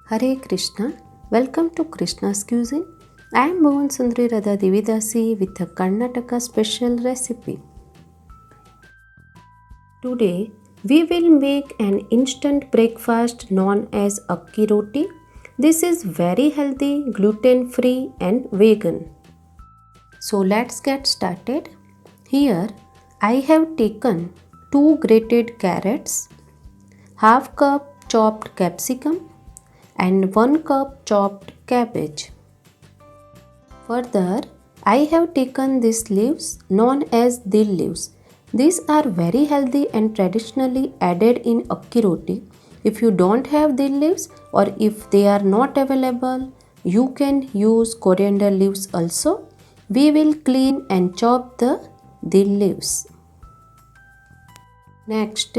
Hare Krishna, welcome to Krishna's Cuisine. I am Bhuvan Sundari Radha Dividasi with a Karnataka special recipe. Today, we will make an instant breakfast known as akki roti. This is very healthy, gluten free, and vegan. So, let's get started. Here, I have taken 2 grated carrots, half cup chopped capsicum, and 1 cup chopped cabbage. Further, I have taken these leaves known as dil leaves. These are very healthy and traditionally added in akki roti. If you don't have dil leaves or if they are not available, you can use coriander leaves also. We will clean and chop the dil leaves. Next,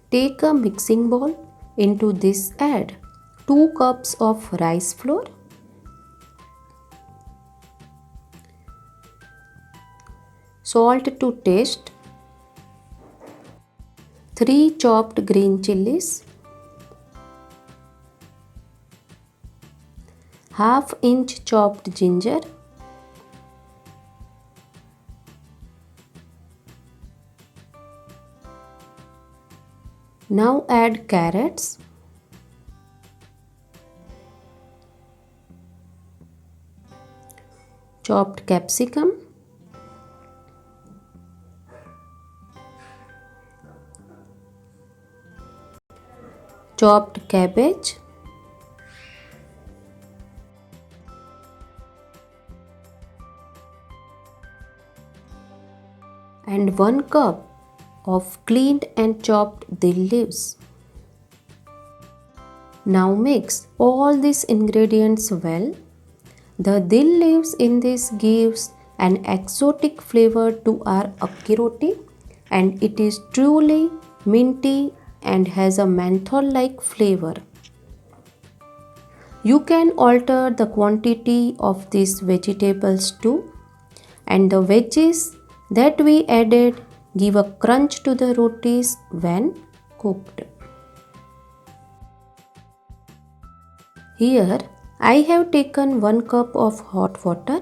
take a mixing bowl. Into this add 2 cups of rice flour, salt to taste, 3 chopped green chilies, half inch chopped ginger, now add carrots, chopped capsicum, chopped cabbage, and 1 cup of cleaned and chopped dil leaves. Now mix all these ingredients well. The dil leaves in this gives an exotic flavor to our akki roti and it is truly minty and has a menthol-like flavor. You can alter the quantity of these vegetables too, and the veggies that we added give a crunch to the rotis when cooked. Here I have taken 1 cup of hot water.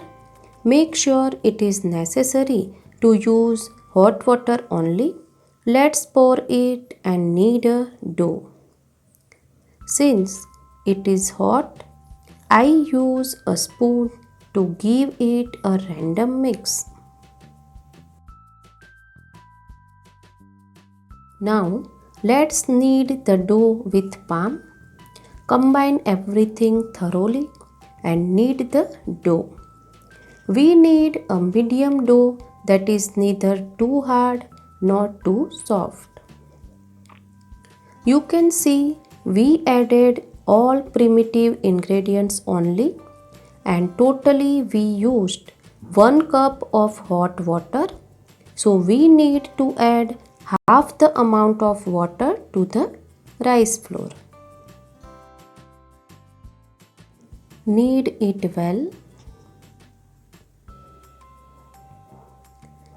Make sure it is necessary to use hot water only. Let's pour it and knead a dough. Since it is hot, I use a spoon to give it a random mix. Now let's knead the dough with palm. Combine everything thoroughly and knead the dough. We need a medium dough that is neither too hard nor too soft. You can see we added all primitive ingredients only and totally we used 1 cup of hot water. So we need to add half the amount of water to the rice flour. Knead it well.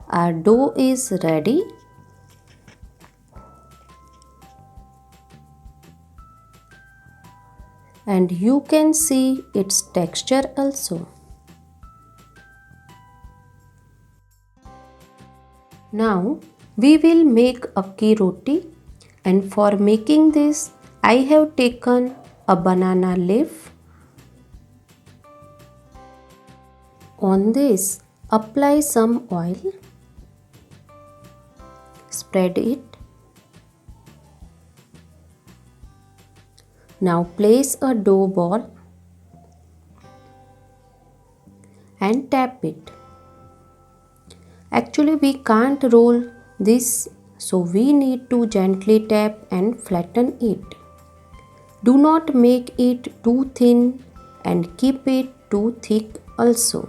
Our dough is ready. And you can see its texture also. Now we will make akki roti and for making this I have taken a banana leaf. On this apply some oil. Spread it. Now place a dough ball and tap it. Actually we can't roll this, so we need to gently tap and flatten it. Do not make it too thin and keep it too thick also.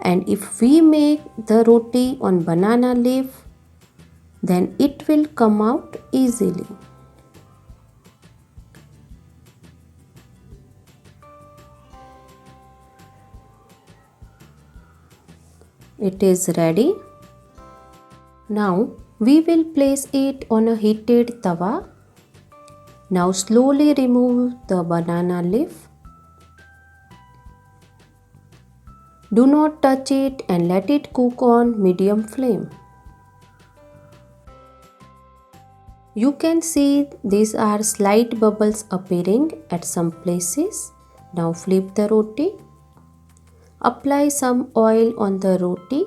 And if we make the roti on banana leaf, then it will come out easily. It is ready. Now we will place it on a heated tawa Now slowly remove the banana leaf. Do not touch it and let it cook on medium flame. You can see these are slight bubbles appearing at some places. Now flip the roti. Apply some oil on the roti.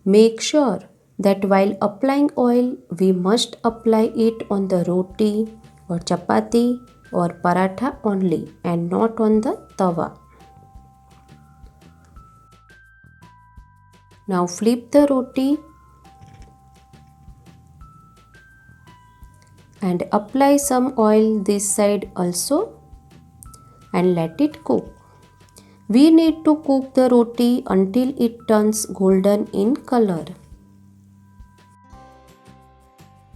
Make sure that while applying oil, we must apply it on the roti or chapati or paratha only and not on the tawa. Now flip the roti and apply some oil this side also and let it cook. We need to cook the roti until it turns golden in color.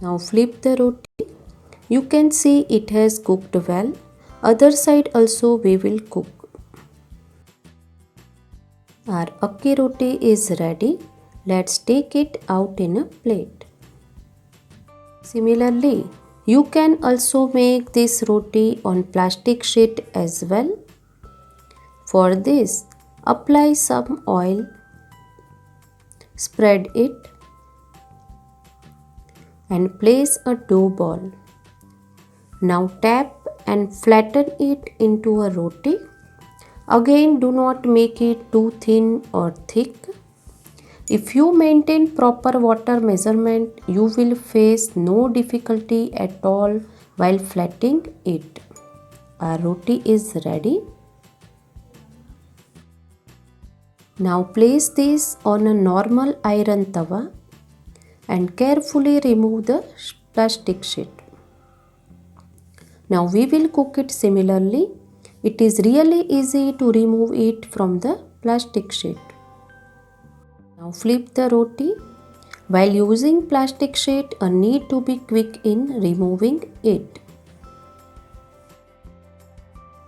Now flip the roti. You can see it has cooked well. Other side also we will cook. Our akki roti is ready. Let's take it out in a plate. Similarly, you can also make this roti on plastic sheet as well. For this, apply some oil, spread it and place a dough ball. Now tap and flatten it into a roti. Again, do not make it too thin or thick. If you maintain proper water measurement, you will face no difficulty at all while flattening it. Our roti is ready. Now place this on a normal iron tawa and carefully remove the plastic sheet. Now we will cook it similarly. It is really easy to remove it from the plastic sheet. Now flip the roti. While using plastic sheet, need to be quick in removing it.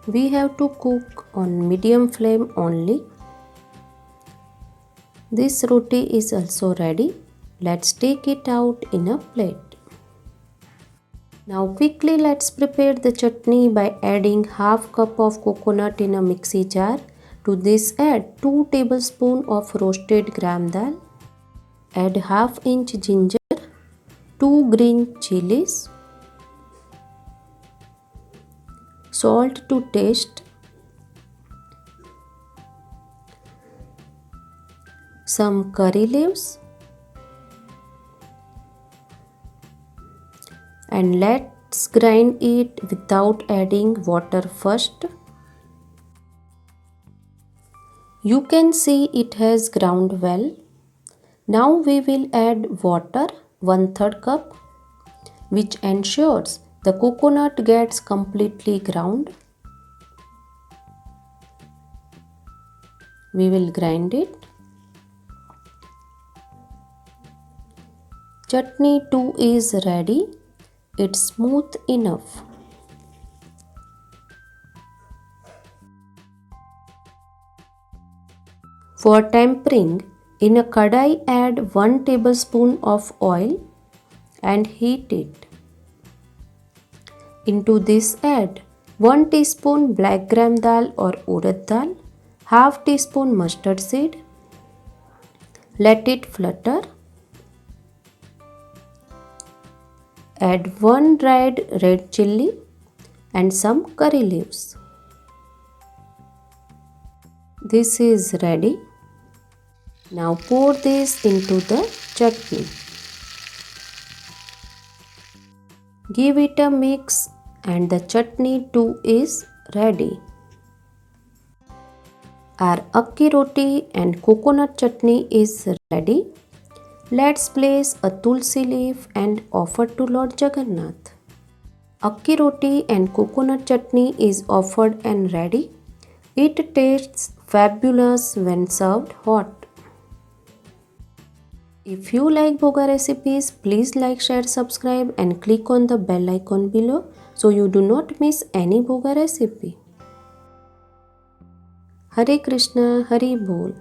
We have to cook on medium flame only. This roti is also ready. Let's take it out in a plate. Now quickly let's prepare the chutney by adding half cup of coconut in a mixie jar. To this add 2 tablespoons of roasted gram dal. Add half inch ginger, 2 green chilies, salt to taste, some curry leaves and let's grind it without adding water first. You can see it has ground well. Now we will add water 1/3 cup, which ensures the coconut gets completely ground. We will grind it. Chutney too is ready. It's smooth enough. For tempering, in a kadai add 1 tablespoon of oil and heat it. Into this add 1 teaspoon black gram dal or urad dal, half teaspoon mustard seed. Let it flutter. Add 1 dried red chilli and some curry leaves. This is ready. Now pour this into the chutney. Give it a mix and the chutney too is ready. Our akki roti and coconut chutney is ready. Let's place a tulsi leaf and offer to Lord Jagannath. Akki roti and coconut chutney is offered and ready. It tastes fabulous when served hot. If you like Bhoga recipes, please like, share, subscribe and click on the bell icon below so you do not miss any Bhoga recipe. Hare Krishna, Hari Bol.